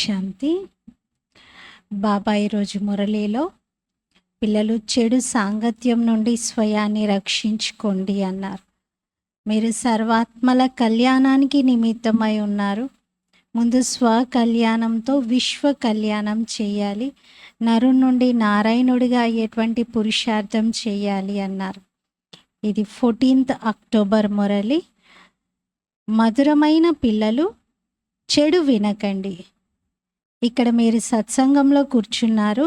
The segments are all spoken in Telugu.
శాంతి. బాబా ఈరోజు మురళీలో పిల్లలు చెడు సాంగత్యం నుండి స్వయాన్ని రక్షించుకోండి అన్నారు. మీరు సర్వాత్మల కళ్యాణానికి నిమిత్తమై ఉన్నారు. ముందు స్వ కళ్యాణంతో విశ్వ కళ్యాణం చేయాలి. నరు నుండి నారాయణుడిగా అయ్యేటువంటి పురుషార్థం చేయాలి అన్నారు. ఇది 14th అక్టోబర్ మురళి. మధురమైన పిల్లలు, చెడు వినకండి. ఇక్కడ మీరు సత్సంగంలో కూర్చున్నారు.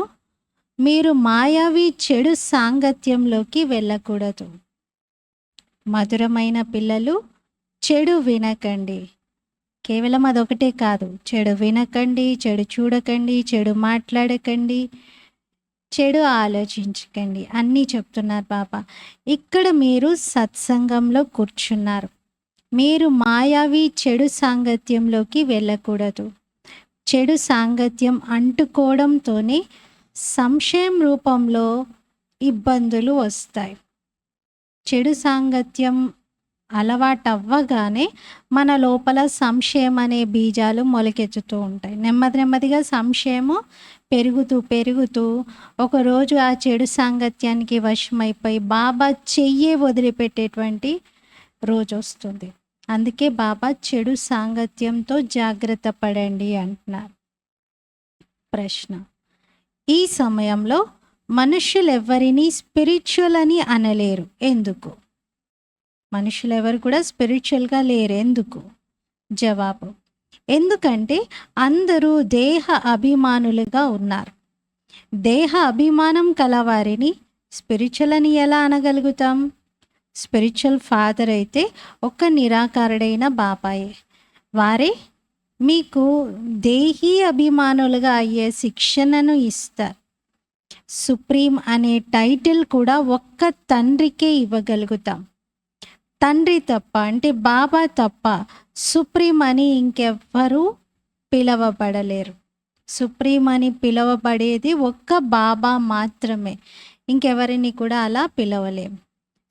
మీరు మాయావి చెడు సాంగత్యంలోకి వెళ్ళకూడదు. మధురమైన పిల్లలు, చెడు వినకండి. కేవలం అదొకటే కాదు, చెడు వినకండి, చెడు చూడకండి, చెడు మాట్లాడకండి, చెడు ఆలోచించకండి, అన్నీ చెప్తున్నారు బాబా. ఇక్కడ మీరు సత్సంగంలో కూర్చున్నారు. మీరు మాయావి చెడు సాంగత్యంలోకి వెళ్ళకూడదు. చెడు సాంగత్యం అంటుకోవడంతోనే సంశయం రూపంలో ఇబ్బందులు వస్తాయి. చెడు సాంగత్యం అలవాటు అవ్వగానే మన లోపల సంశయం అనే బీజాలు మొలకెత్తుతూ ఉంటాయి. నెమ్మదిగా సంశయము పెరుగుతూ ఒకరోజు ఆ చెడు సాంగత్యానికి వశమైపోయి బాబా చెయ్యే వదిలిపెట్టేటువంటి రోజు వస్తుంది. అందుకే బాబా చెడు సాంగత్యంతో జాగ్రత్త పడండి అంటున్నారు. ప్రశ్న: ఈ సమయంలో మనుషులు ఎవరిని స్పిరిచువల్ అని అనలేరు, ఎందుకు? మనుషులు ఎవరు కూడా స్పిరిచువల్గా లేరు, ఎందుకు? జవాబు: ఎందుకంటే అందరూ దేహ అభిమానులుగా ఉన్నారు. దేహ అభిమానం కలవారిని స్పిరిచువల్ అని ఎలా అనగలుగుతాం? స్పిరిచువల్ ఫాదర్ అయితే ఒక్క నిరాకారుడైన బాబాయే. వారే మీకు దేహీ అభిమానులుగా అయ్యే శిక్షణను ఇస్తారు. సుప్రీం అనే టైటిల్ కూడా ఒక్క తండ్రికే ఇవ్వగలుగుతాం. తండ్రి తప్ప, అంటే బాబా తప్ప సుప్రీం అని ఇంకెవ్వరూ పిలవబడలేరు. సుప్రీం అని పిలవబడేది ఒక్క బాబా మాత్రమే. ఇంకెవరిని కూడా అలా పిలవలేము.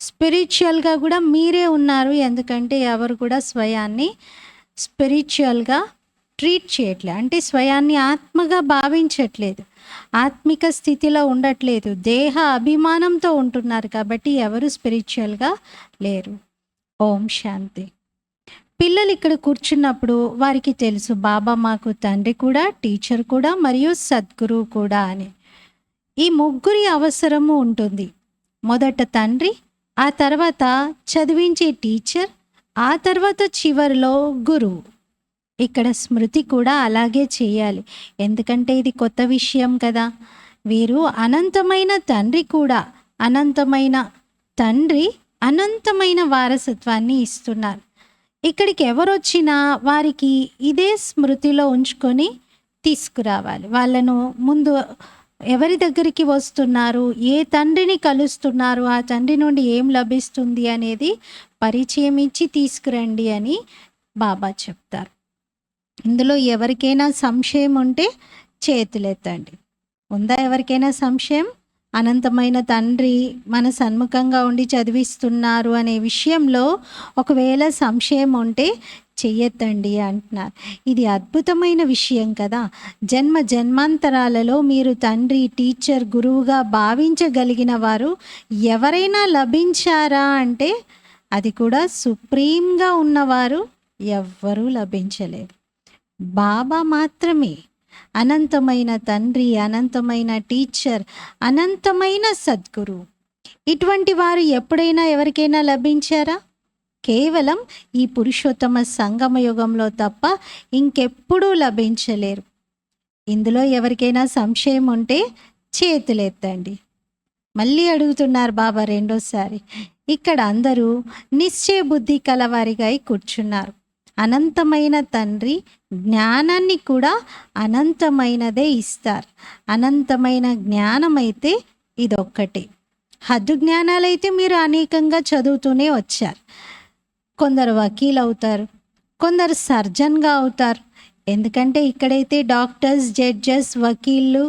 స్పిరిచువల్గా కూడా మీరే ఉన్నారు, ఎందుకంటే ఎవరు కూడా స్వయాన్ని స్పిరిచువల్గా ట్రీట్ చేయట్లేదు. అంటే స్వయాన్ని ఆత్మగా భావించట్లేదు, ఆత్మిక స్థితిలో ఉండట్లేదు, దేహ అభిమానంతో ఉంటున్నారు. కాబట్టి ఎవరు స్పిరిచువల్గా లేరు. ఓం శాంతి. పిల్లలు ఇక్కడ కూర్చున్నప్పుడు వారికి తెలుసు బాబా మాకు తండ్రి కూడా, టీచర్ కూడా మరియు సద్గురువు కూడా అని. ఈ ముగ్గురి అవసరము ఉంటుంది. మొదట తండ్రి, ఆ తర్వాత చదివించే టీచర్, ఆ తర్వాత చివరిలో గురువు. ఇక్కడ స్మృతి కూడా అలాగే చేయాలి, ఎందుకంటే ఇది కొత్త విషయం కదా. వీరు అనంతమైన తండ్రి కూడా, అనంతమైన తండ్రి అనంతమైన వారసత్వాన్ని ఇస్తున్నారు. ఇక్కడికి ఎవరొచ్చినా వారికి ఇదే స్మృతిలో ఉంచుకొని తీసుకురావాలి. వాళ్ళను ముందు ఎవరి దగ్గరికి వస్తున్నారు, ఏ తండ్రిని కలుస్తున్నారు, ఆ తండ్రి నుండి ఏం లభిస్తుంది అనేది పరిచయం ఇచ్చి తీసుకురండి అని బాబా చెప్తారు. ఇందులో ఎవరికైనా సంశయం ఉంటే చేతులెత్తండి. ఉందా ఎవరికైనా సంశయం? అనంతమైన తండ్రి మన సన్ముఖంగా ఉండి చదివిస్తున్నారు అనే విషయంలో ఒకవేళ సంశయం ఉంటే చెయ్యొద్దండి అంటున్నారు. ఇది అద్భుతమైన విషయం కదా. జన్మ జన్మాంతరాలలో మీరు తండ్రి, టీచర్, గురువుగా భావించగలిగిన వారు ఎవరైనా లభించారా అంటే అది కూడా సుప్రీంగా ఉన్నవారు ఎవ్వరూ లభించలేరు. బాబా మాత్రమే. అనంతమైన తండ్రి, అనంతమైన టీచర్, అనంతమైన సద్గురు. ఇటువంటి వారు ఎప్పుడైనా ఎవరికైనా లభించారా? కేవలం ఈ పురుషోత్తమ సంగమ యుగంలో తప్ప ఇంకెప్పుడూ లభించలేరు. ఇందులో ఎవరికైనా సంశయం ఉంటే చేతులెత్తండి. మళ్ళీ అడుగుతున్నారు బాబా రెండోసారి. ఇక్కడ అందరూ నిశ్చయ బుద్ధి కలవారిగా కూర్చున్నారు. అనంతమైన తండ్రి జ్ఞానాన్ని కూడా అనంతమైనదే ఇస్తారు. అనంతమైన జ్ఞానం అయితే ఇదొక్కటే. హద్దు జ్ఞానాలైతే మీరు అనేకంగా చదువుతూనే వచ్చారు. కొందరు వకీల్ అవుతారు, కొందరు సర్జన్గా అవుతారు. ఎందుకంటే ఇక్కడైతే డాక్టర్స్, జడ్జెస్, వకీళ్ళు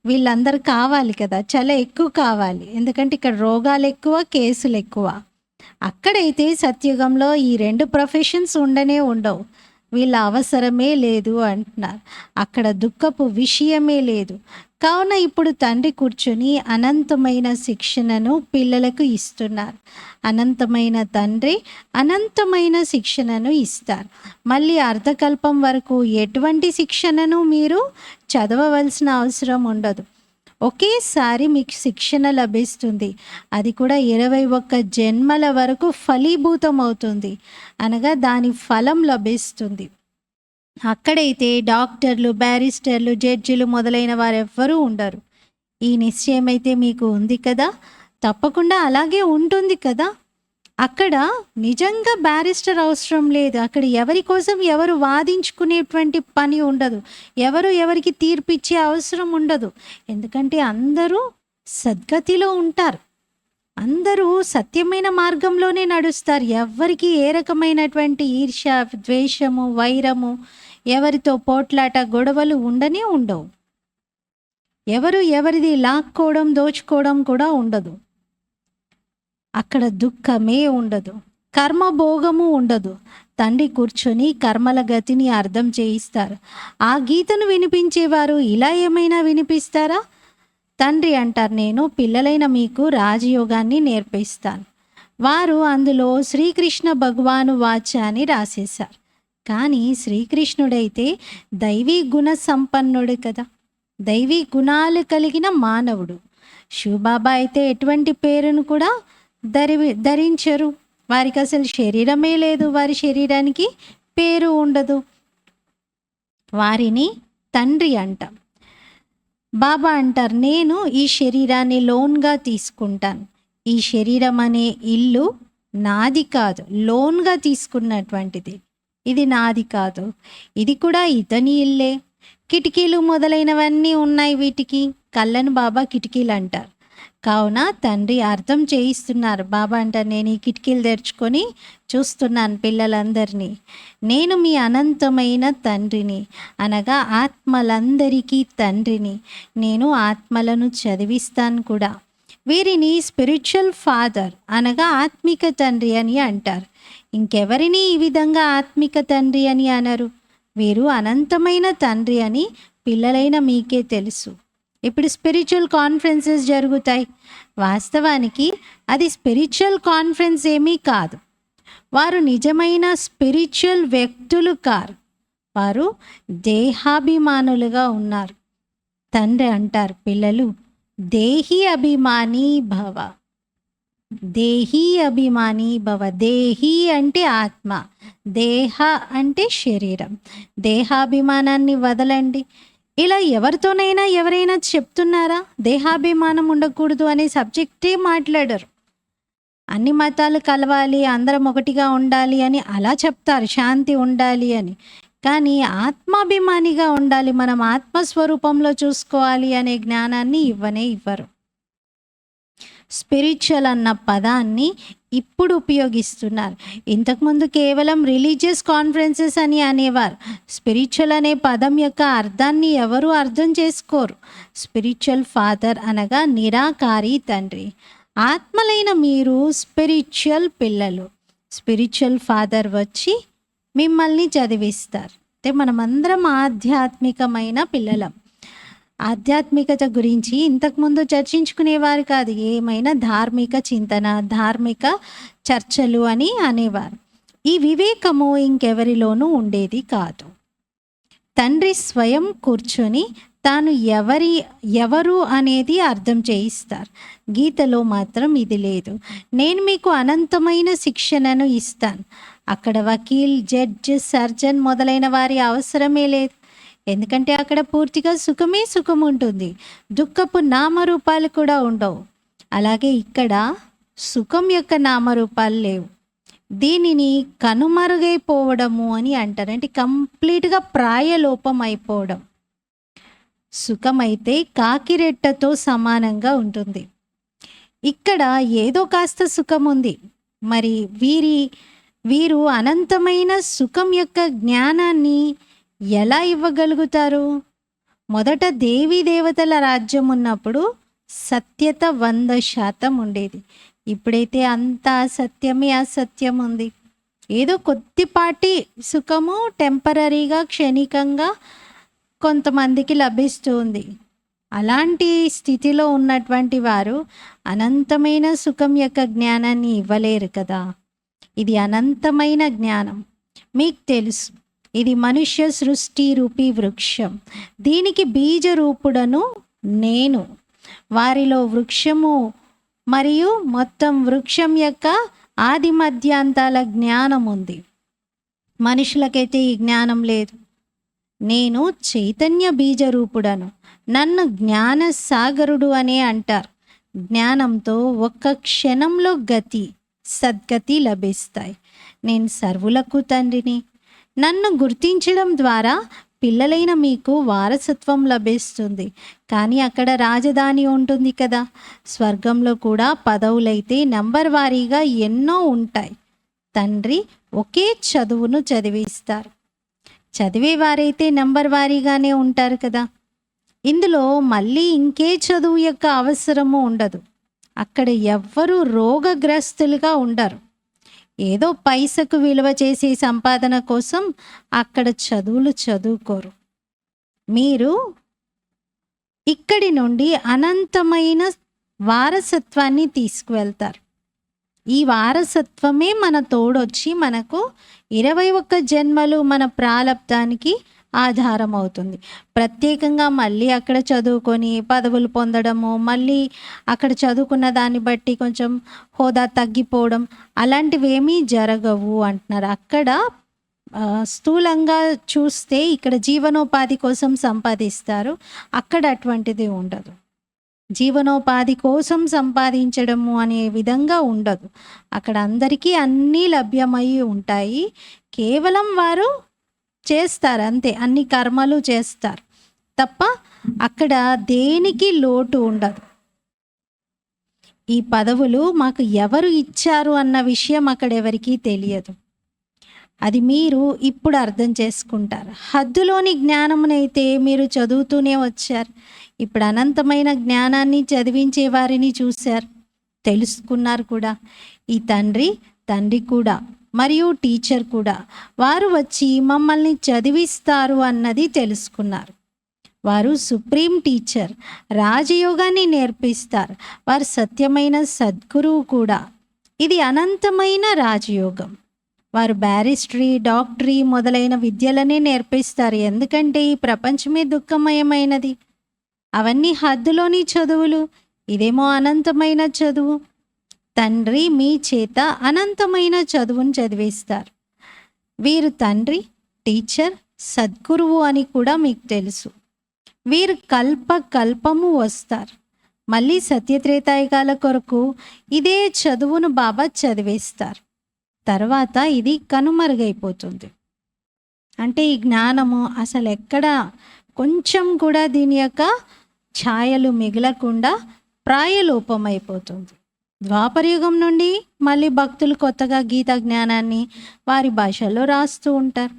వీళ్ళందరూ కావాలి కదా, చాలా ఎక్కువ కావాలి. ఎందుకంటే ఇక్కడ రోగాలు ఎక్కువ, కేసులు ఎక్కువ. అక్కడైతే సత్యుగంలో ఈ రెండు ప్రొఫెషన్స్ ఉండనే ఉండవు. వీళ్ళ అవసరమే లేదు అంటున్నారు. అక్కడ దుఃఖపు విషయమే లేదు. కావున ఇప్పుడు తండ్రి కూర్చొని అనంతమైన శిక్షణను పిల్లలకు ఇస్తున్నారు. అనంతమైన తండ్రి అనంతమైన శిక్షణను ఇస్తారు. మళ్ళీ అర్ధకల్పం వరకు ఎటువంటి శిక్షణను మీరు చదవవలసిన అవసరం ఉండదు. ఒకేసారి మీకు శిక్షణ లభిస్తుంది. అది కూడా 21 జన్మల వరకు ఫలీభూతం అవుతుంది. అనగా దాని ఫలం లభిస్తుంది. అక్కడైతే డాక్టర్లు, బ్యారిస్టర్లు, జడ్జిలు మొదలైన వారెవ్వరూ ఉండరు. ఈ నిశ్చయం అయితే మీకు ఉంది కదా, తప్పకుండా అలాగే ఉంటుంది కదా. అక్కడ నిజంగా బ్యారిస్టర్ అవసరం లేదు. అక్కడ ఎవరి కోసం ఎవరు వాదించుకునేటువంటి పని ఉండదు. ఎవరు ఎవరికి తీర్పిచ్చే అవసరం ఉండదు. ఎందుకంటే అందరూ సద్గతిలో ఉంటారు. అందరూ సత్యమైన మార్గంలోనే నడుస్తారు. ఎవరికి ఏ రకమైనటువంటి ఈర్ష్య, ద్వేషము, వైరము, ఎవరితో పోట్లాట, గొడవలు ఉండనే ఉండవు. ఎవరు ఎవరిది లాక్కోవడం, దోచుకోవడం కూడా ఉండదు. అక్కడ దుఃఖమే ఉండదు, కర్మభోగము ఉండదు. తండ్రి కూర్చొని కర్మల గతిని అర్థం చేయిస్తారు. ఆ గీతను వినిపించేవారు ఇలా ఏమైనా వినిపిస్తారా? తండ్రి అంటారు, నేను పిల్లలైన మీకు రాజయోగాన్ని నేర్పిస్తాను. వారు అందులో శ్రీకృష్ణ భగవాను వాచ అని రాసేశారు. కానీ శ్రీకృష్ణుడైతే దైవీ గుణ సంపన్నుడు కదా, దైవీ గుణాలు కలిగిన మానవుడు. శివబాబా అయితే ఎటువంటి పేరును కూడా ధరించరు. వారికి అసలు శరీరమే లేదు, వారి శరీరానికి పేరు ఉండదు. వారిని తండ్రి అంటాం. బాబా అంటారు, నేను ఈ శరీరాన్ని లోన్గా తీసుకుంటాను. ఈ శరీరం అనే ఇల్లు నాది కాదు, లోన్గా తీసుకున్నటువంటిది. ఇది నాది కాదు, ఇది కూడా ఇతని ఇల్లే. కిటికీలు మొదలైనవన్నీ ఉన్నాయి వీటికి. కళ్ళను బాబా కిటికీలు అంటారు. కావున తండ్రి అర్థం చేయిస్తున్నారు. బాబా అంటారు, నేను ఈ కిటికీలు తెరుచుకొని చూస్తున్నాను పిల్లలందరినీ. నేను మీ అనంతమైన తండ్రిని, అనగా ఆత్మలందరికీ తండ్రిని. నేను ఆత్మలను చదివిస్తాను కూడా. వీరిని స్పిరిచువల్ ఫాదర్ అనగా ఆత్మిక తండ్రి అని అంటారు. ఇంకెవరిని ఈ విధంగా ఆత్మిక తండ్రి అని అనరు. వీరు అనంతమైన తండ్రి అని పిల్లలైన మీకే తెలుసు. ఇప్పుడు స్పిరిచువల్ కాన్ఫరెన్సెస్ జరుగుతాయి. వాస్తవానికి అది స్పిరిచువల్ కాన్ఫరెన్స్ ఏమీ కాదు. వారు నిజమైన స్పిరిచువల్ వ్యక్తులు కారు, వారు దేహాభిమానులుగా ఉన్నారు. తండ్రి అంటారు, పిల్లలు దేహి అభిమాని భవ, దేహి అభిమాని భవ. దేహి అంటే ఆత్మ, దేహ అంటే శరీరం. దేహాభిమానాన్ని వదలండి. ఇలా ఎవరితోనైనా ఎవరైనా చెప్తున్నారా దేహాభిమానం ఉండకూడదు అనే సబ్జెక్టే మాట్లాడరు. అన్ని మతాలు కలవాలి, అందరం ఒకటిగా ఉండాలి అని అలా చెప్తారు, శాంతి ఉండాలి అని. కానీ ఆత్మాభిమానిగా ఉండాలి, మనం ఆత్మస్వరూపంలో చూసుకోవాలి అనే జ్ఞానాన్ని ఇవ్వరు. స్పిరిచువల్ అన్న పదాన్ని ఇప్పుడు ఉపయోగిస్తున్నారు. ఇంతకుముందు కేవలం రిలీజియస్ కాన్ఫరెన్సెస్ అని అనేవారు. స్పిరిచువల్ అనే పదం యొక్క అర్థాన్ని ఎవరు అర్థం చేసుకోరు. స్పిరిచువల్ ఫాదర్ అనగా నిరాకారి తండ్రి. ఆత్మలైన మీరు స్పిరిచువల్ పిల్లలు. స్పిరిచువల్ ఫాదర్ వచ్చి మిమ్మల్ని చదివిస్తారు. అంటే మనమందరం ఆధ్యాత్మికమైన పిల్లలం. ఆధ్యాత్మికత గురించి ఇంతకుముందు చర్చించుకునేవారు కాదు. ఏమైనా ధార్మిక చింతన, ధార్మిక చర్చలు అని అనేవారు. ఈ వివేకము ఇంకెవరిలోనూ ఉండేది కాదు. తండ్రి స్వయం కూర్చొని తాను ఎవరు అనేది అర్థం చేయిస్తారు. గీతలో మాత్రం ఇది లేదు. నేను మీకు అనంతమైన శిక్షణను ఇస్తాను. అక్కడ వకీల్, జడ్జ్, సర్జన్ మొదలైన వారి అవసరమే లేదు. ఎందుకంటే అక్కడ పూర్తిగా సుఖమే సుఖం ఉంటుంది. దుఃఖపు నామరూపాలు కూడా ఉండవు. అలాగే ఇక్కడ సుఖం యొక్క నామరూపాలు లేవు. దీనిని కనుమరుగైపోవడము అని అంటారు. అంటే కంప్లీట్గా ప్రాయలోపం అయిపోవడం. సుఖమైతే కాకిరెట్టతో సమానంగా ఉంటుంది. ఇక్కడ ఏదో కాస్త సుఖం ఉంది. మరి వీరు అనంతమైన సుఖం యొక్క జ్ఞానాన్ని ఎలా ఇవ్వగలుగుతారు? మొదట దేవీ దేవతల రాజ్యం ఉన్నప్పుడు సత్యత 100% ఉండేది. ఇప్పుడైతే అంతా అసత్యమే అసత్యం ఉంది. ఏదో కొద్దిపాటి సుఖము టెంపరరీగా, క్షణికంగా కొంతమందికి లభిస్తుంది. అలాంటి స్థితిలో ఉన్నటువంటి వారు అనంతమైన సుఖం యొక్క జ్ఞానాన్ని ఇవ్వలేరు కదా! ఇది అనంతమైన జ్ఞానం. మీకు తెలుసు, ఇది మనుష్య సృష్టి రూపీ వృక్షం. దీనికి బీజ రూపుడను నేను. వారిలో వృక్షము మరియు మొత్తం వృక్షం యొక్క ఆది మధ్యాంతాల జ్ఞానం ఉంది. మనుషులకైతే ఈ జ్ఞానం లేదు. నేను చైతన్య బీజ రూపుడను. నన్ను జ్ఞాన సాగరుడు అనే అంటారు. జ్ఞానంతో ఒక్క క్షణంలో గతి, సద్గతి లభిస్తాయి. నేను సర్వులకు తండ్రిని. నన్ను గుర్తించడం ద్వారా పిల్లలైన మీకు వారసత్వం లభిస్తుంది. కానీ అక్కడ రాజధాని ఉంటుంది కదా. స్వర్గంలో కూడా పదవులైతే నంబర్ వారీగా ఎన్నో ఉంటాయి. తండ్రి ఒకే చదువును చదివిస్తారు. చదివేవారైతే నంబర్ వారీగానే ఉంటారు కదా. ఇందులో మళ్ళీ ఇంకే చదువు యొక్క అవసరము ఉండదు. అక్కడ ఎవ్వరూ రోగగ్రస్తులుగా ఉండరు. ఏదో పైసకు విలువ చేసే సంపాదన కోసం అక్కడ చదువులు చదువుకోరు. మీరు ఇక్కడి నుండి అనంతమైన వారసత్వాన్ని తీసుకువెళ్తారు. ఈ వారసత్వమే మన తోడొచ్చి మనకు 21 జన్మలు మన ప్రాలబ్ధానికి ఆధారం అవుతుంది. ప్రత్యేకంగా మళ్ళీ అక్కడ చదువుకొని పదవులు పొందడము, మళ్ళీ అక్కడ చదువుకున్న దాన్ని బట్టి కొంచెం హోదా తగ్గిపోవడం అలాంటివేమీ జరగవు అంటున్నారు. అక్కడ స్థూలంగా చూస్తే ఇక్కడ జీవనోపాధి కోసం సంపాదిస్తారు. అక్కడ అటువంటిది ఉండదు. జీవనోపాధి కోసం సంపాదించడము అనే విధంగా ఉండదు. అక్కడ అందరికీ అన్నీ లభ్యమై ఉంటాయి. కేవలం వారు చేస్తారు అంతే, అన్ని కర్మలు చేస్తారు తప్ప అక్కడ దేనికి లోటు ఉండదు. ఈ పదవులు మాకు ఎవరు ఇచ్చారు అన్న విషయం అక్కడ ఎవరికీ తెలియదు. అది మీరు ఇప్పుడు అర్థం చేసుకుంటారు. హద్దులోని జ్ఞానమునైతే మీరు చదువుతూనే వచ్చారు. ఇప్పుడు అనంతమైన జ్ఞానాన్ని చదివించే వారిని చూశారు, తెలుసుకున్నారు కూడా. ఈ తండ్రి కూడా మరియు టీచర్ కూడా వారు వచ్చి మమ్మల్ని చదివిస్తారు అన్నది తెలుసుకున్నారు. వారు సుప్రీం టీచర్, రాజయోగాన్ని నేర్పిస్తారు. వారు సత్యమైన సద్గురువు కూడా. ఇది అనంతమైన రాజయోగం. వారు బ్యారిస్టరీ, డాక్టరీ మొదలైన విద్యలనే నేర్పిస్తారు. ఎందుకంటే ఈ ప్రపంచమే దుఃఖమయమైనది. అవన్నీ హద్దులోని చదువులు, ఇదేమో అనంతమైన చదువు. తండ్రి మీ చేత అనంతమైన చదువును చదివిస్తారు. వీరు తండ్రి, టీచర్, సద్గురువు అని కూడా మీకు తెలుసు. వీరు కల్పము వస్తారు. మళ్ళీ సత్యత్రేతాయుగాల కొరకు ఇదే చదువును బాబా చదివిస్తారు. తర్వాత ఇది కనుమరుగైపోతుంది. అంటే ఈ జ్ఞానము అసలు ఎక్కడ కొంచెం కూడా దీని యొక్క ఛాయలు మిగలకుండా ప్రాయలోపమైపోతుంది. ద్వాపరయుగం నుండి మళ్ళీ భక్తులు కొత్తగా గీతా జ్ఞానాన్ని వారి భాషల్లో రాస్తూ ఉంటారు.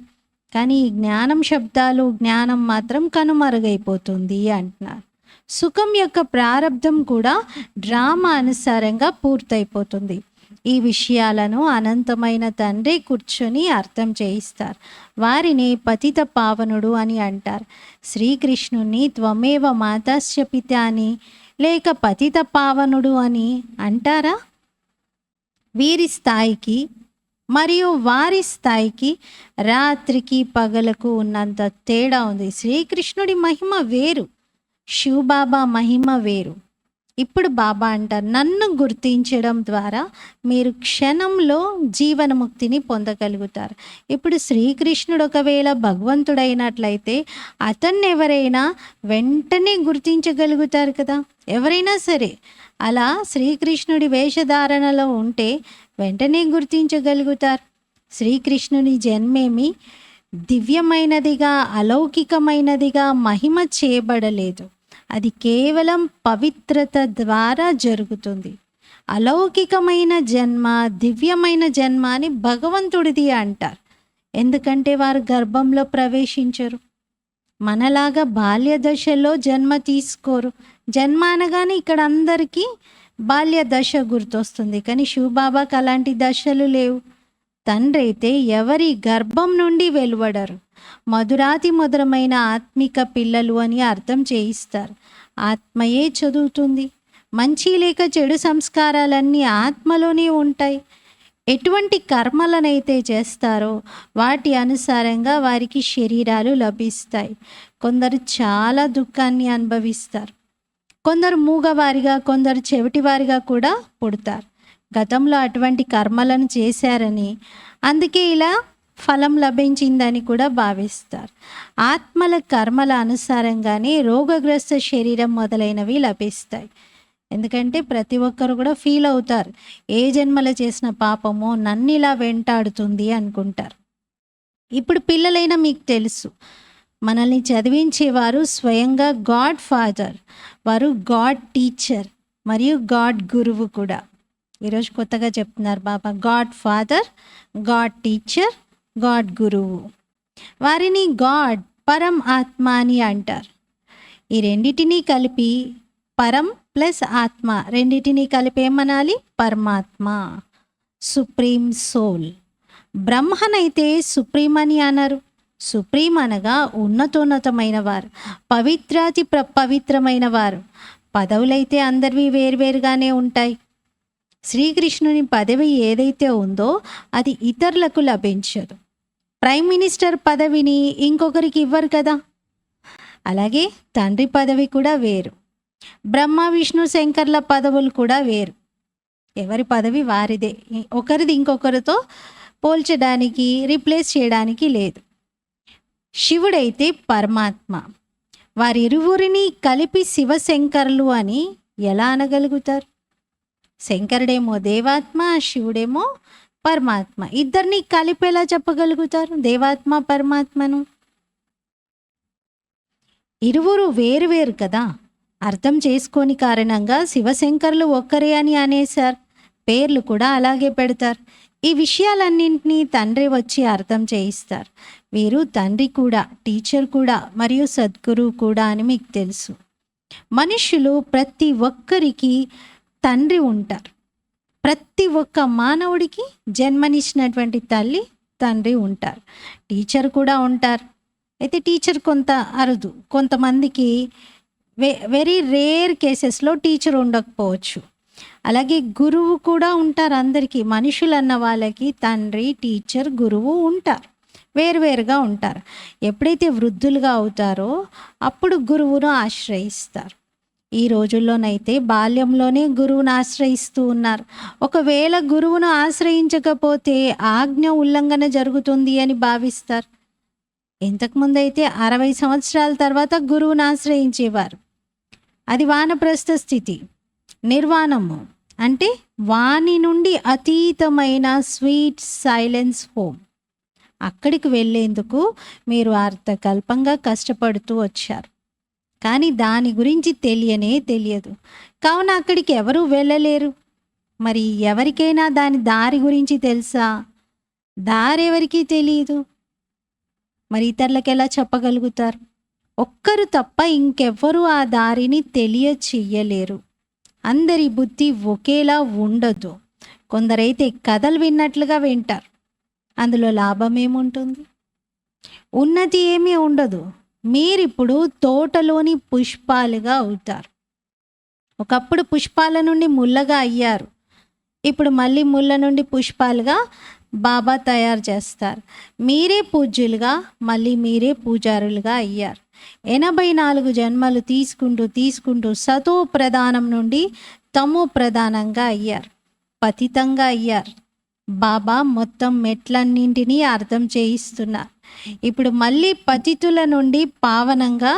కానీ ఈ జ్ఞానం శబ్దాలు, జ్ఞానం మాత్రం కనుమరుగైపోతుంది అంటున్నారు. సుఖం యొక్క ప్రారంధం కూడా డ్రామా అనుసారంగా పూర్తయిపోతుంది. ఈ విషయాలను అనంతమైన తండ్రి కూర్చొని అర్థం చేయిస్తారు. వారిని పతిత పావనుడు అని అంటారు. శ్రీకృష్ణుని త్వమేవ మాతాస్య పితా అని లేక పతిత పావనుడు అని అంటారా? వీరి స్థాయికి మరియు వారి స్థాయికి రాత్రికి పగలకు ఉన్నంత తేడా ఉంది. శ్రీకృష్ణుడి మహిమ వేరు, శివబాబా మహిమ వేరు. ఇప్పుడు బాబా అంటారు, నన్ను గుర్తించడం ద్వారా మీరు క్షణంలో జీవనముక్తిని పొందగలుగుతారు. ఇప్పుడు శ్రీకృష్ణుడు ఒకవేళ భగవంతుడైనట్లయితే అతన్ని ఎవరైనా వెంటనే గుర్తించగలుగుతారు కదా. ఎవరైనా సరే అలా శ్రీకృష్ణుడి వేషధారణలో ఉంటే వెంటనే గుర్తించగలుగుతారు. శ్రీకృష్ణుని జన్మేమి దివ్యమైనదిగా, అలౌకికమైనదిగా మహిమ చేయబడలేదు. అది కేవలం పవిత్రత ద్వారా జరుగుతుంది. అలౌకికమైన జన్మ, దివ్యమైన జన్మ అని భగవంతుడిది అంటారు. ఎందుకంటే వారు గర్భంలో ప్రవేశించరు. మనలాగా బాల్య దశలో జన్మ తీసుకోరు. జన్మ అనగానే ఇక్కడ అందరికీ బాల్య దశ గుర్తొస్తుంది. కానీ శివబాబాకి అలాంటి దశలు లేవు. తండ్రి అయితే ఎవరి గర్భం నుండి వెలువడరు. మధురాతి మధురమైన ఆత్మిక పిల్లలు అని అర్థం చేయిస్తారు. ఆత్మయే చదువుతుంది. మంచి లేక చెడు సంస్కారాలన్నీ ఆత్మలోనే ఉంటాయి. ఎటువంటి కర్మలనైతే చేస్తారో వాటి అనుసారంగా వారికి శరీరాలు లభిస్తాయి. కొందరు చాలా దుఃఖాన్ని అనుభవిస్తారు. కొందరు మూగవారిగా, కొందరు చెవిటివారిగా కూడా పుడతారు. గతంలో అటువంటి కర్మలను చేశారని, అందుకే ఇలా ఫలం లభించిందని కూడా భావిస్తారు. ఆత్మల కర్మల అనుసారంగానే రోగగ్రస్త శరీరం మొదలైనవి లభిస్తాయి. ఎందుకంటే ప్రతి ఒక్కరు కూడా ఫీల్ అవుతారు, ఏ జన్మలో చేసిన పాపమో నన్నిలా వెంటాడుతుంది అనుకుంటారు. ఇప్పుడు పిల్లలైనా మీకు తెలుసు, మనల్ని చదివించేవారు స్వయంగా గాడ్ ఫాదర్, వారు గాడ్ టీచర్ మరియు గాడ్ గురువు కూడా. ఈరోజు కొత్తగా చెప్తున్నారు Baba, god father, god teacher, god గురువు. వారిని గాడ్, పరం ఆత్మ అని అంటారు. ఈ రెండిటినీ కలిపి పరం ప్లస్ ఆత్మ రెండిటినీ కలిపి ఏమనాలి? పరమాత్మ, సుప్రీం సోల్. బ్రహ్మనైతే సుప్రీం అని అనరు. సుప్రీం అనగా ఉన్నతోన్నతమైన వారు, పవిత్రాతి పవిత్రమైన వారు. పదవులైతే అందరివి వేరువేరుగానే ఉంటాయి. శ్రీకృష్ణుని పదవి ఏదైతే ఉందో అది ఇతరులకు లభించదు. ప్రైమ్ మినిస్టర్ పదవిని ఇంకొకరికి ఇవ్వరు కదా. అలాగే తండ్రి పదవి కూడా వేరు. బ్రహ్మ విష్ణు శంకర్ల పదవులు కూడా వేరు. ఎవరి పదవి వారిదే, ఒకరిది ఇంకొకరితో పోల్చడానికి, రీప్లేస్ చేయడానికి లేదు. శివుడైతే పరమాత్మ. వారిరువురిని కలిపి శివశంకర్లు అని ఎలా అనగలుగుతారు? శంకరుడేమో దేవాత్మ, శివుడేమో పరమాత్మ. ఇద్దరిని కలిపి ఎలా చెప్పగలుగుతారు దేవాత్మ పరమాత్మను? ఇరువురు వేరు కదా. అర్థం చేసుకోని కారణంగా శివశంకర్లు ఒక్కరే అని అనేశారు. పేర్లు కూడా అలాగే పెడతారు. ఈ విషయాలన్నింటినీ తండ్రి వచ్చి అర్థం చేయిస్తారు. వీరు తండ్రి కూడా, టీచర్ కూడా మరియు సద్గురువు కూడా అని మీకు తెలుసు. మనుషులు ప్రతి ఒక్కరికి తండ్రి ఉంటారు. ప్రతి ఒక్క మానవుడికి జన్మనిచ్చినటువంటి తల్లి, తండ్రి ఉంటారు. టీచర్ కూడా ఉంటారు. అయితే టీచర్ కొంత అరుదు. కొంతమందికి వెరీ రేర్ కేసెస్లో టీచర్ ఉండకపోవచ్చు. అలాగే గురువు కూడా ఉంటారు. అందరికీ, మనుషులు అన్న వాళ్ళకి తండ్రి, టీచర్, గురువు ఉంటారు. వేరువేరుగా ఉంటారు. ఎప్పుడైతే వృద్ధులుగా అవుతారో అప్పుడు గురువును ఆశ్రయిస్తారు. ఈ రోజుల్లోనైతే బాల్యంలోనే గురువును ఆశ్రయిస్తూ ఉన్నారు. ఒకవేళ గురువును ఆశ్రయించకపోతే ఆజ్ఞ ఉల్లంఘన జరుగుతుంది అని భావిస్తారు. ఇంతకుముందు అయితే 60 సంవత్సరాల తర్వాత గురువును ఆశ్రయించేవారు. అది వానప్రస్థ స్థితి. నిర్వాణము అంటే వాణి నుండి అతీతమైన స్వీట్ సైలెన్స్ హోమ్. అక్కడికి వెళ్ళేందుకు మీరు అర్థకల్పంగా కష్టపడుతూ వచ్చారు. కానీ దాని గురించి తెలియదు. కావున అక్కడికి ఎవరూ వెళ్ళలేరు. మరి ఎవరికైనా దాని దారి గురించి తెలుసా? దారి ఎవరికీ తెలియదు. మరి ఇతరులకు ఎలా చెప్పగలుగుతారు? ఒక్కరు తప్ప ఇంకెవ్వరూ ఆ దారిని తెలియచెయ్యలేరు. అందరి బుద్ధి ఒకేలా ఉండదు. కొందరైతే కథలు విన్నట్లుగా వింటారు. అందులో లాభం ఏముంటుంది? ఉన్నతి ఏమీ ఉండదు. మీరిప్పుడు తోటలోని పుష్పాలుగా అవుతారు. ఒకప్పుడు పుష్పాల నుండి ముల్లగా అయ్యారు. ఇప్పుడు మళ్ళీ ముళ్ళ నుండి పుష్పాలుగా బాబా తయారు చేస్తారు. మీరే పూజ్యులుగా మళ్ళీ మీరే పూజారులుగా అయ్యారు. 84 జన్మలు తీసుకుంటూ సతో ప్రధానం నుండి తమో ప్రధానంగా అయ్యారు. పతితంగా అయ్యారు. బాబా మొత్తం మెట్లన్నింటినీ అర్థం చేయిస్తున్నారు. ఇప్పుడు మళ్ళీ పతితుల నుండి పావనంగా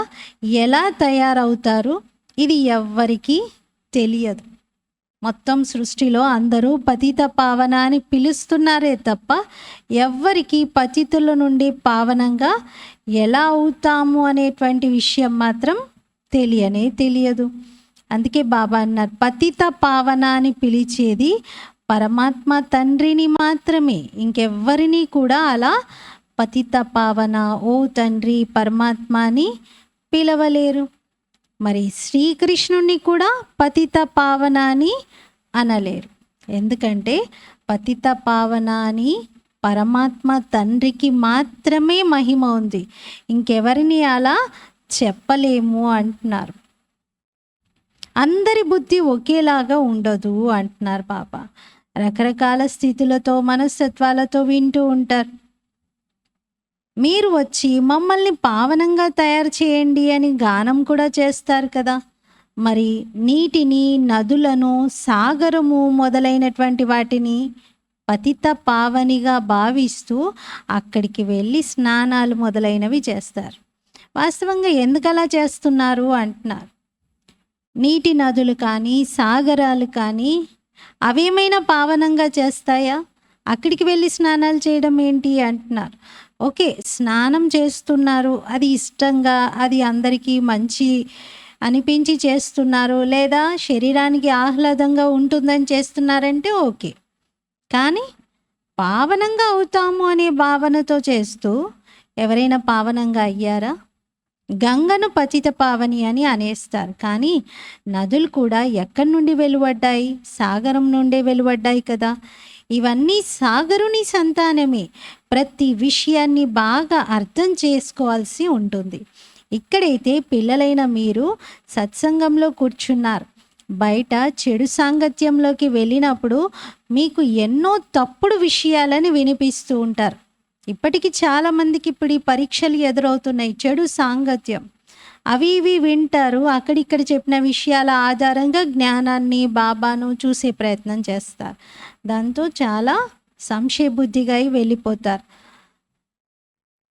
ఎలా తయారవుతారు ఇది ఎవ్వరికీ తెలియదు. మొత్తం సృష్టిలో అందరూ పతిత పావన అని పిలుస్తున్నారే తప్ప ఎవ్వరికి పతితుల నుండి పావనంగా ఎలా అవుతాము అనేటువంటి విషయం మాత్రం తెలియదు. అందుకే బాబా అన్నారు, పతిత పావన అని పిలిచేది పరమాత్మ తండ్రిని మాత్రమే. ఇంకెవ్వరినీ కూడా అలా పతిత పావన, ఓ తండ్రి పరమాత్మ అని పిలవలేరు. మరి శ్రీకృష్ణుని కూడా పతిత పావన అని అనలేరు. ఎందుకంటే పతిత పావన అని పరమాత్మ తండ్రికి మాత్రమే మహిమ ఉంది, ఇంకెవరిని అలా చెప్పలేము అంటున్నారు. అందరి బుద్ధి ఒకేలాగా ఉండదు అంటున్నారు బాబా. రకరకాల స్థితులతో మనస్తత్వాలతో వింటూ ఉంటారు. మీరు వచ్చి మమ్మల్ని పావనంగా తయారు చేయండి అని గానం కూడా చేస్తారు కదా. మరి నీటిని, నదులను, సాగరము మొదలైనటువంటి వాటిని పతిత పావనిగా భావిస్తూ అక్కడికి వెళ్ళి స్నానాలు మొదలైనవి చేస్తారు. వాస్తవంగా ఎందుకలా చేస్తున్నారు అంటున్నారు. నీటి నదులు కానీ, సాగరాలు కానీ అవేమైనా పావనంగా చేస్తాయా? అక్కడికి వెళ్ళి స్నానాలు చేయడం ఏంటి అంటున్నారు. ఓకే, స్నానం చేస్తున్నారు, అది ఇష్టంగా, అది అందరికీ మంచి అనిపించి చేస్తున్నారు, లేదా శరీరానికి ఆహ్లాదంగా ఉంటుందని చేస్తున్నారంటే ఓకే. కానీ పావనంగా అవుతాము అనే భావనతో చేస్తూ ఎవరైనా పావనంగా అయ్యారా? గంగను పతిత పావని అని అనేస్తారు, కానీ నదులు కూడా ఎక్కడి నుండి వెలువడ్డాయి? సాగరం నుండే వెలువడ్డాయి కదా. ఇవన్నీ సాగరుని సంతానమే. ప్రతి విషయాన్ని బాగా అర్థం చేసుకోవాల్సి ఉంటుంది. ఇక్కడైతే పిల్లలైన మీరు సత్సంగంలో కూర్చున్నారు, బయట చెడు సాంగత్యంలోకి వెళ్ళినప్పుడు మీకు ఎన్నో తప్పుడు విషయాలని వినిపిస్తూ ఉంటారు. ఇప్పటికీ చాలామందికి ఇప్పుడు ఈ పరీక్షలు ఎదురవుతున్నాయి. చెడు సాంగత్యం అవి ఇవి వింటారు, అక్కడిక్కడ చెప్పిన విషయాల ఆధారంగా జ్ఞానాన్ని, బాబాను చూసే ప్రయత్నం చేస్తారు. దాంతో చాలా సంశయబుద్ధిగా వెళ్ళిపోతారు.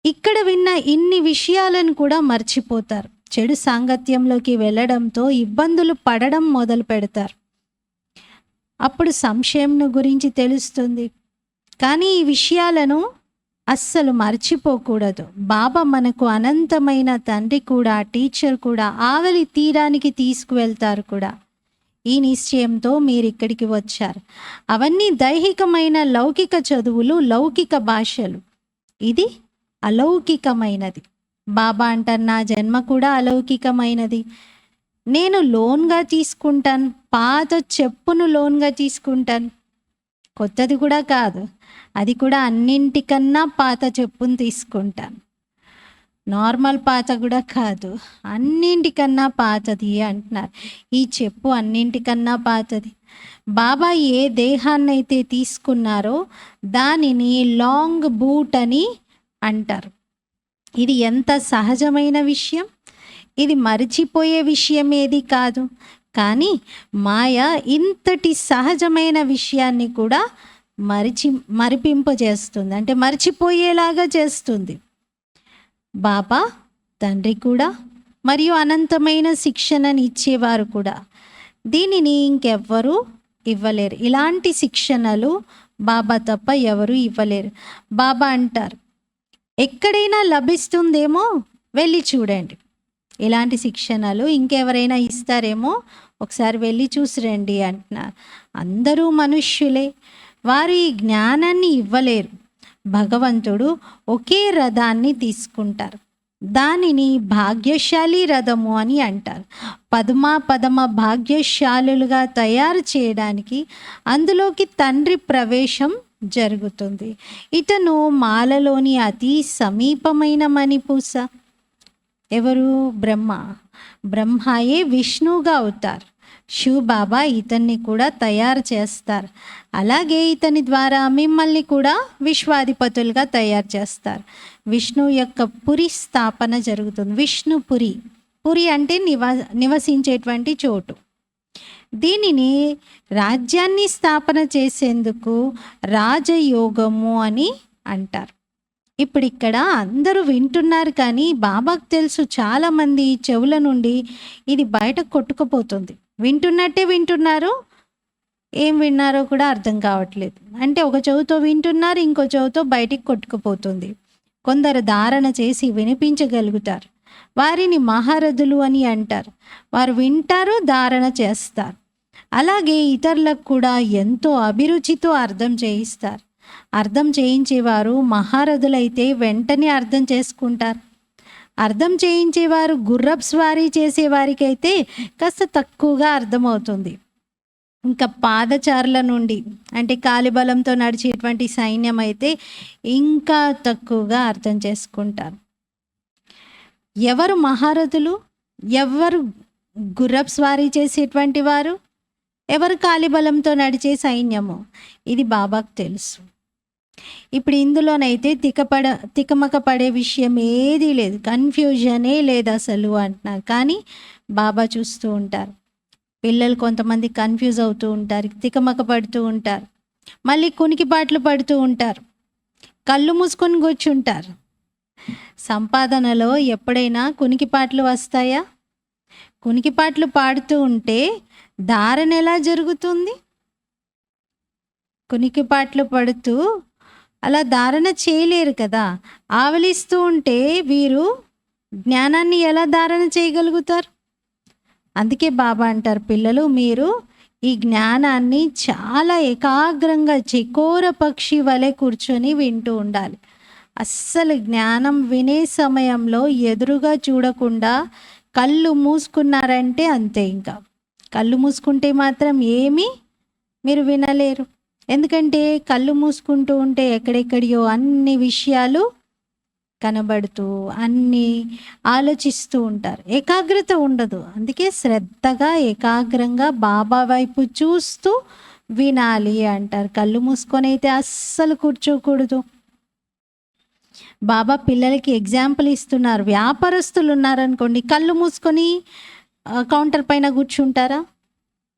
ఇక్కడ విన్న ఇన్ని విషయాలను కూడా మర్చిపోతారు. చెడు సాంగత్యంలోకి వెళ్ళడంతో ఇబ్బందులు పడడం మొదలు పెడతారు. అప్పుడు సంశయం గురించి తెలుస్తుంది. కానీ ఈ విషయాలను అస్సలు మర్చిపోకూడదు. బాబా మనకు అనంతమైన తండ్రి కూడా, టీచర్ కూడా, ఆవలి తీరానికి తీసుకువెళ్తారు కూడా. ఈ నిశ్చయంతో మీరు ఇక్కడికి వచ్చారు. అవన్నీ దైహికమైన లౌకిక చదువులు, లౌకిక భాషలు. ఇది అలౌకికమైనది. బాబా అంటారు, నా జన్మ కూడా అలౌకికమైనది. నేను లోన్గా తీసుకుంటాను, పాత చెప్పును లోన్గా తీసుకుంటాను, కొత్తది కూడా కాదు, అది కూడా అన్నింటికన్నా పాత చెప్పును తీసుకుంటాను. నార్మల్ పాత కూడా కాదు, అన్నింటికన్నా పాతది అంటున్నారు. ఈ చెప్పు అన్నింటికన్నా పాతది. బాబా ఏ దేహాన్ని అయితే తీసుకున్నారో దానిని లాంగ్ బూట్ అని అంటారు. ఇది ఎంత సహజమైన విషయం, ఇది మరిచిపోయే విషయం ఏది కాదు. కానీ మాయ ఇంతటి సహజమైన విషయాన్ని కూడా మరిపింపజేస్తుంది, అంటే మర్చిపోయేలాగా చేస్తుంది. బాబా తండ్రి కూడా మరియు అనంతమైన శిక్షణని ఇచ్చేవారు కూడా. దీనిని ఇంకెవ్వరూ ఇవ్వలేరు. ఇలాంటి శిక్షణలు బాబా తప్ప ఎవరు ఇవ్వలేరు. బాబా అంటారు, ఎక్కడైనా లభిస్తుందేమో వెళ్ళి చూడండి. ఇలాంటి శిక్షణలు ఇంకెవరైనా ఇస్తారేమో ఒకసారి వెళ్ళి చూసిరండి అంటున్నారు. అందరూ మనుష్యులే, వారు ఈ జ్ఞానాన్ని ఇవ్వలేరు. భగవంతుడు ఒకే రథాన్ని తీసుకుంటారు, దానిని భాగ్యశాలి రథము అని అంటారు. పదమ భాగ్యశాలులుగా తయారు చేయడానికి అందులోకి తండ్రి ప్రవేశం జరుగుతుంది. ఇతను మాలలోని అతి సమీపమైన మణిపూస. ఎవరు? బ్రహ్మ. బ్రహ్మయే విష్ణువుగా అవుతారు. శివ్ బాబా ఇతన్ని కూడా తయారు చేస్తారు. అలాగే ఇతని ద్వారా మిమ్మల్ని కూడా విశ్వాధిపతులుగా తయారు చేస్తారు. విష్ణువు యొక్క పురి స్థాపన జరుగుతుంది. విష్ణుపురి, పురి అంటే నివసించేటువంటి చోటు. దీనిని రాజ్యాన్ని స్థాపన చేసేందుకు రాజయోగము అని అంటారు. ఇప్పుడు ఇక్కడ అందరూ వింటున్నారు, కానీ బాబాకు తెలుసు చాలామంది చెవుల నుండి ఇది బయట కొట్టుకుపోతుంది. వింటున్నట్టే వింటున్నారు, ఏం విన్నారో కూడా అర్థం కావట్లేదు. అంటే ఒక చెవుతో వింటున్నారు, ఇంకో చెవుతో బయటికి కొట్టుకుపోతుంది. కొందరు ధారణ చేసి వినిపించగలుగుతారు, వారిని మహారథులు అని అంటారు. వారు వింటారు, ధారణ చేస్తారు. అలాగే ఇతరులకు కూడా ఎంతో అభిరుచితో అర్థం చేయిస్తారు. అర్థం చేయించేవారు మహారథులైతే వెంటనే అర్థం చేసుకుంటారు. అర్థం చేయించేవారు గుర్రపు స్వారీ చేసేవారికైతే కాస్త తక్కువగా అర్థమవుతుంది. ఇంకా పాదచారుల నుండి అంటే కాలిబలంతో నడిచేటువంటి సైన్యం అయితే ఇంకా తక్కువగా అర్థం చేసుకుంటారు. ఎవరు మహారథులు, ఎవరు గుర్రపు స్వారీ చేసేటువంటి వారు, ఎవరు కాలిబలంతో నడిచే సైన్యము, ఇది బాబాకు తెలుసు. ఇప్పుడు ఇందులోనైతే తికమక పడే విషయం ఏదీ లేదు, కన్ఫ్యూజనే లేదు అసలు అంటున్నారు. కానీ బాబా చూస్తూ ఉంటారు. పిల్లలు కొంతమంది కన్ఫ్యూజ్ అవుతూ ఉంటారు, తికమక పడుతూ ఉంటారు, మళ్ళీ కునికిపాట్లు పడుతూ ఉంటారు, కళ్ళు మూసుకొని కూర్చుంటారు. సంపాదనలో ఎప్పుడైనా కునికిపాట్లు వస్తాయా? కునికిపాట్లు పాడుతూ ఉంటే ధారణ ఎలా జరుగుతుంది? కునికిపాట్లు పడుతూ అలా ధారణ చేయలేరు కదా. ఆవలిస్తూ ఉంటే వీరు జ్ఞానాన్ని ఎలా ధారణ చేయగలుగుతారు? అందుకే బాబా అంటారు, పిల్లలు మీరు ఈ జ్ఞానాన్ని చాలా ఏకాగ్రంగా చెకోర పక్షి వలె కూర్చొని వింటూ ఉండాలి. అస్సలు జ్ఞానం వినే సమయంలో ఎదురుగా చూడకుండా కళ్ళు మూసుకున్నారంటే అంతే. ఇంకా కళ్ళు మూసుకుంటే మాత్రం ఏమీ మీరు వినలేరు. ఎందుకంటే కళ్ళు మూసుకుంటూ ఉంటే ఎక్కడెక్కడియో అన్ని విషయాలు కనబడుతూ అన్నీ ఆలోచిస్తూ ఉంటారు, ఏకాగ్రత ఉండదు. అందుకే శ్రద్ధగా ఏకాగ్రంగా బాబా వైపు చూస్తూ వినాలి అంటారు. కళ్ళు మూసుకొని అయితే అస్సలు కూర్చోకూడదు. బాబా పిల్లలకి ఎగ్జాంపుల్ ఇస్తున్నారు. వ్యాపారస్తులు ఉన్నారనుకోండి, కళ్ళు మూసుకొని కౌంటర్ పైన కూర్చుంటారా?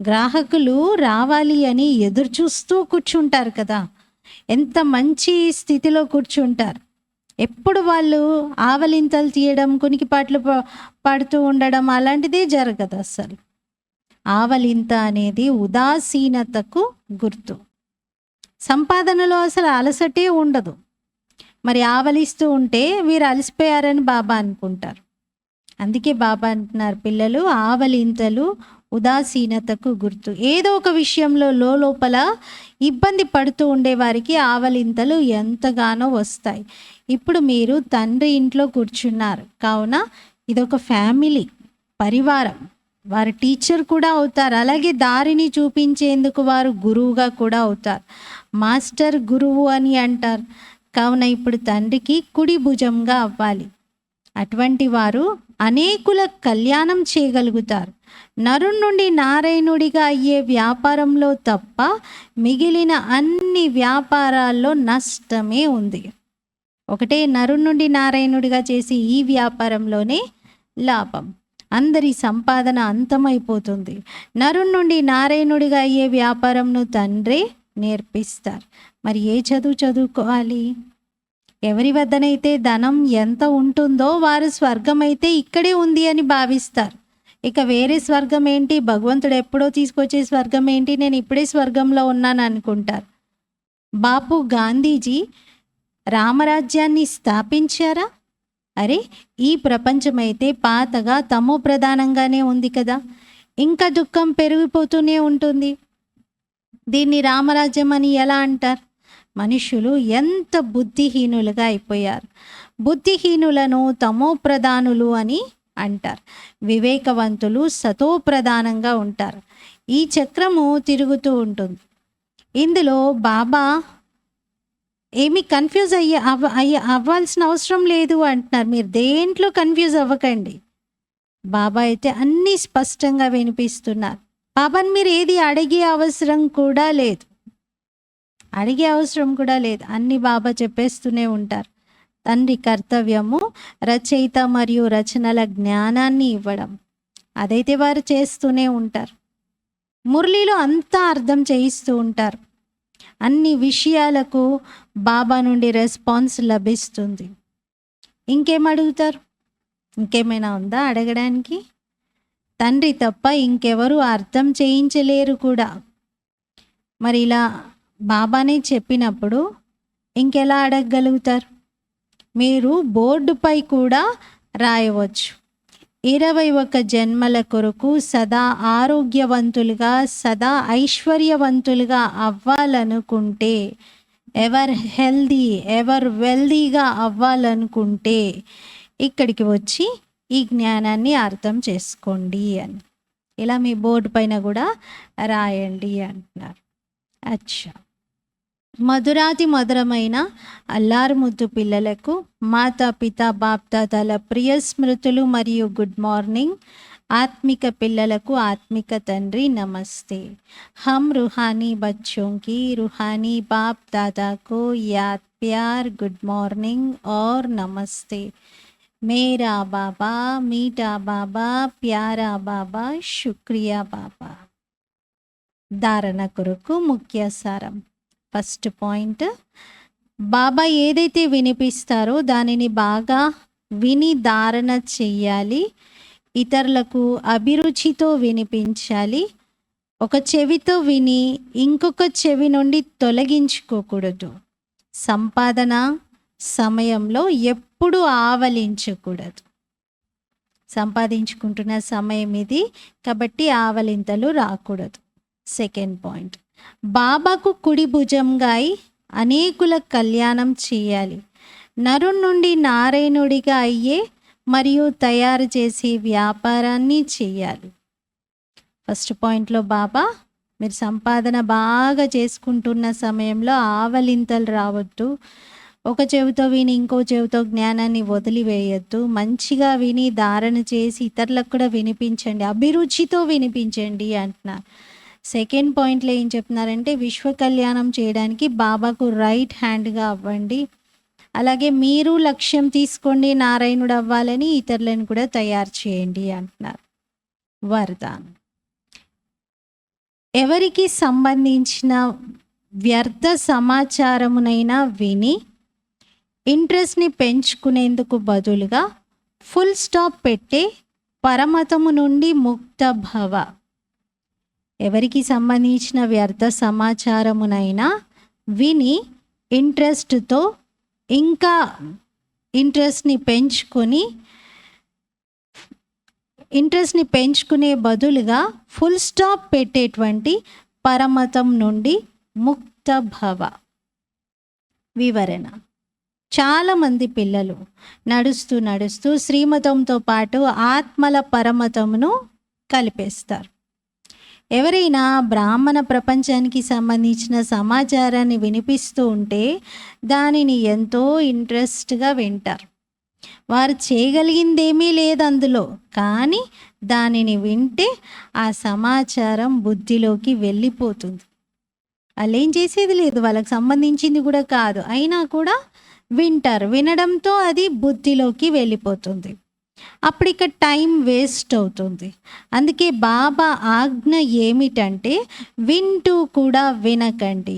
గ్రాహకులు రావాలి అని ఎదురు చూస్తూ కూర్చుంటారు కదా. ఎంత మంచి స్థితిలో కూర్చుంటారు. ఎప్పుడు వాళ్ళు ఆవలింతలు తీయడం, కునికిపాట్లు పడుతూ ఉండడం అలాంటిదే జరగదు అస్సలు. ఆవలింత అనేది ఉదాసీనతకు గుర్తు. సంపాదనలో అసలు అలసటే ఉండదు. మరి ఆవలిస్తూ ఉంటే వీరు అలసిపోయారని బాబా అనుకుంటారు. అందుకే బాబా అంటున్నారు, పిల్లలు ఆవలింతలు ఉదాసీనతకు గుర్తు. ఏదో ఒక విషయంలో లోపల ఇబ్బంది పడుతూ ఉండేవారికి ఆవలింతలు ఎంతగానో వస్తాయి. ఇప్పుడు మీరు తండ్రి ఇంట్లో కూర్చున్నారు కావున ఇదొక ఫ్యామిలీ, పరివారం. వారు టీచర్ కూడా అవుతారు, అలాగే దారిని చూపించేందుకు వారు గురువుగా కూడా అవుతారు. మాస్టర్ గురువు అని అంటారు. కావున ఇప్పుడు తండ్రికి కుడి భుజంగా అవ్వాలి. అటువంటి వారు అనేకుల కళ్యాణం చేయగలుగుతారు. నరుడి నుండి నారాయణుడిగా అయ్యే వ్యాపారంలో తప్ప మిగిలిన అన్ని వ్యాపారాల్లో నష్టమే ఉంది. ఒకటే నరుడి నుండి నారాయణుడిగా చేసి ఈ వ్యాపారంలోనే లాభం. అందరి సంపాదన అంతమైపోతుంది. నరుడి నుండి నారాయణుడిగా అయ్యే వ్యాపారంను తండ్రే నేర్పిస్తారు. మరి ఏ చదువు చదువుకోవాలి? ఎవరి వద్దనైతే ధనం ఎంత ఉంటుందో వారు స్వర్గం అయితే ఇక్కడే ఉంది అని భావిస్తారు. ఇక వేరే స్వర్గం ఏంటి, భగవంతుడు ఎప్పుడో తీసుకొచ్చే స్వర్గం ఏంటి, నేను ఇప్పుడే స్వర్గంలో ఉన్నాను అనుకుంటారు. బాపు గాంధీజీ రామరాజ్యాన్ని స్థాపించారా? అరే, ఈ ప్రపంచమైతే పాతగా తమో ప్రధానంగానే ఉంది కదా, ఇంకా దుఃఖం పెరిగిపోతూనే ఉంటుంది. దీన్ని రామరాజ్యం అని ఎలా అంటారు? మనుషులు ఎంత బుద్ధిహీనులుగా అయిపోయారు. బుద్ధిహీనులను తమో ప్రధానులు అని అంటారు. వివేకవంతులు సతో ప్రధానంగా ఉంటారు. ఈ చక్రము తిరుగుతూ ఉంటుంది. ఇందులో బాబా ఏమి కన్ఫ్యూజ్ అవ్వాల్సిన అవసరం లేదు అంటున్నారు. మీరు దేంట్లో కన్ఫ్యూజ్ అవ్వకండి. బాబా అయితే అన్నీ స్పష్టంగా వినిపిస్తున్నారు. బాబాని మీరు ఏది అడిగే అవసరం కూడా లేదు. అన్ని బాబా చెప్పేస్తూనే ఉంటారు. తండ్రి కర్తవ్యము రచయిత మరియు రచనల జ్ఞానాన్ని ఇవ్వడం. అదైతే వారు చేస్తూనే ఉంటారు. మురళిలో అంతా అర్థం చేయిస్తూ ఉంటారు. అన్ని విషయాలకు బాబా నుండి రెస్పాన్స్ లభిస్తుంది. ఇంకేం అడుగుతారు? ఇంకేమైనా ఉందా అడగడానికి? తండ్రి తప్ప ఇంకెవరు అర్థం చేయించలేరు కూడా. మరి ఇలా బాబానే చెప్పినప్పుడు ఇంకెలా అడగగలుగుతారు? మీరు బోర్డుపై కూడా రాయవచ్చు. 21 జన్మల కొరకు సదా ఆరోగ్యవంతులుగా, సదా ఐశ్వర్యవంతులుగా అవ్వాలనుకుంటే, ఎవర్ హెల్దీ ఎవర్ వెల్దీగా అవ్వాలనుకుంటే ఇక్కడికి వచ్చి ఈ జ్ఞానాన్ని అర్థం చేసుకోండి అని. ఇలా మీ బోర్డు పైన కూడా రాయండి అంటున్నారు. అచ్చా, మధురాతి మధురమైన అల్లారు ముద్దు పిల్లలకు మాతా పిత బాప్దాదాల ప్రియ స్మృతులు మరియు గుడ్ మార్నింగ్. ఆత్మిక పిల్లలకు ఆత్మిక తండ్రి నమస్తే. हम रूहानी बच्चों की रूहानी बाप दादा को याद प्यार गुड मॉर्निंग और नमस्ते. मेरा बाबा मीठा बाबा प्यारा बाबा शुक्रिया बाबा. ధారణ కొరకు ముఖ్య సారం. ఫస్ట్ పాయింట్, బాబా ఏదైతే వినిపిస్తారో దానిని బాగా విని ధారణ చెయ్యాలి. ఇతరులకు అభిరుచితో వినిపించాలి. ఒక చెవితో విని ఇంకొక చెవి నుండి తొలగించుకోకూడదు. సంపాదన సమయంలో ఎప్పుడు ఆవలించకూడదు. సంపాదించుకుంటున్న సమయం ఇది కాబట్టి ఆవలింతలు రాకూడదు. సెకండ్ పాయింట్, బాబాకు కుడి భుజంగా అనేకుల కళ్యాణం చేయాలి. నరు నుండి నారాయణుడిగా అయ్యే మరియు తయారు చేసే వ్యాపారాన్ని చేయాలి. ఫస్ట్ పాయింట్లో బాబా మీరు సంపాదన బాగా చేసుకుంటున్న సమయంలో ఆవలింతలు రావద్దు. ఒక చెవితో విని ఇంకో చెవితో జ్ఞానాన్ని వదిలివేయద్దు. మంచిగా విని ధారణ చేసి ఇతరులకు కూడా వినిపించండి, అభిరుచితో వినిపించండి అంటున్నారు. సెకండ్ పాయింట్లో ఏం చెప్తున్నారంటే విశ్వ కళ్యాణం చేయడానికి బాబాకు రైట్ హ్యాండ్గా అవ్వండి. అలాగే మీరు లక్ష్యం తీసుకోండి నారాయణుడు అవ్వాలని, ఇతరులను కూడా తయారు చేయండి అంటున్నారు. వరదానం, ఎవరికి సంబంధించిన వ్యర్థ సమాచారమునైనా విని ఇంట్రెస్ట్ని పెంచుకునేందుకు బదులుగా ఫుల్ స్టాప్ పెట్టే పరమతము నుండి ముక్త భవ. ఎవరికి సంబంధించిన వ్యర్థ సమాచారమునైనా విని ఇంట్రెస్ట్తో ఇంకా ఇంట్రెస్ట్ని పెంచుకునే బదులుగా ఫుల్ స్టాప్ పెట్టేటువంటి పరమతం నుండి ముక్త భవ. వివరణ, చాలామంది పిల్లలు నడుస్తూ శ్రీమతంతో పాటు ఆత్మల పరమతమును కలిపేస్తారు. ఎవరైనా బ్రాహ్మణ ప్రపంచానికి సంబంధించిన సమాచారాన్ని వినిపిస్తూ ఉంటే దానిని ఎంతో ఇంట్రెస్ట్గా వింటారు. వారు చేయగలిగిందేమీ లేదు అందులో, కానీ దానిని వింటే ఆ సమాచారం బుద్ధిలోకి వెళ్ళిపోతుంది. వాళ్ళు ఏం చేసేది లేదు, వాళ్ళకి సంబంధించింది కూడా కాదు, అయినా కూడా వింటారు. వినడంతో అది బుద్ధిలోకి వెళ్ళిపోతుంది. అప్పుడు ఇక టైం వేస్ట్ అవుతుంది. అందుకే బాబా ఆజ్ఞ ఏమిటంటే వింటూ కూడా వినకండి.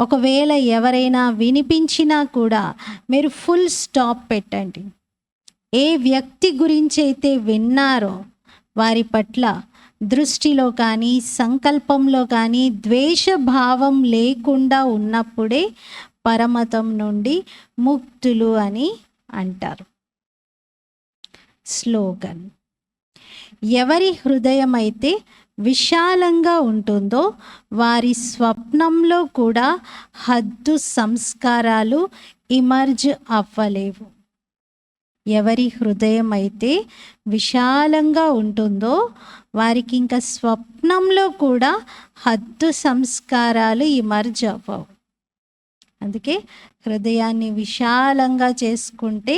ఒకవేళ ఎవరైనా వినిపించినా కూడా మీరు ఫుల్ స్టాప్ పెట్టండి. ఏ వ్యక్తి గురించి అయితే విన్నారో వారి పట్ల దృష్టిలో కానీ సంకల్పంలో కానీ ద్వేషభావం లేకుండా ఉన్నప్పుడే పరమతం నుండి ముక్తులు అని అంటారు. స్లోగన్, ఎవరి హృదయం అయితే విశాలంగా ఉంటుందో వారి స్వప్నంలో కూడా హద్దు సంస్కారాలు ఇమర్జ్ అవ్వలేవు. ఎవరి హృదయం అయితే విశాలంగా ఉంటుందో వారికి ఇంకా స్వప్నంలో కూడా హద్దు సంస్కారాలు ఇమర్జ్ అవ్వవు. అందుకే హృదయాన్ని విశాలంగా చేసుకుంటే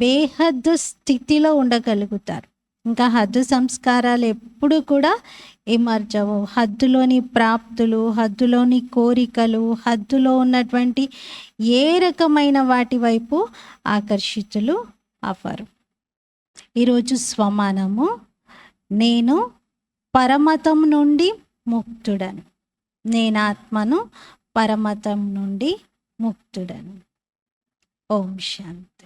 బేహద్దు స్థితిలో ఉండగలుగుతారు. ఇంకా హద్దు సంస్కారాలు ఎప్పుడు కూడా ఎమర్జ్ అవ్వవు. హద్దులోని ప్రాప్తులు, హద్దులోని కోరికలు, హద్దులో ఉన్నటువంటి ఏ రకమైన వాటి వైపు ఆకర్షితులు అవ్వరు. ఈరోజు స్వమానము, నేను పరమతం నుండి ముక్తుడను, నేనాత్మను పరమతం నుండి ముక్తుడను. ఓం శాంతి.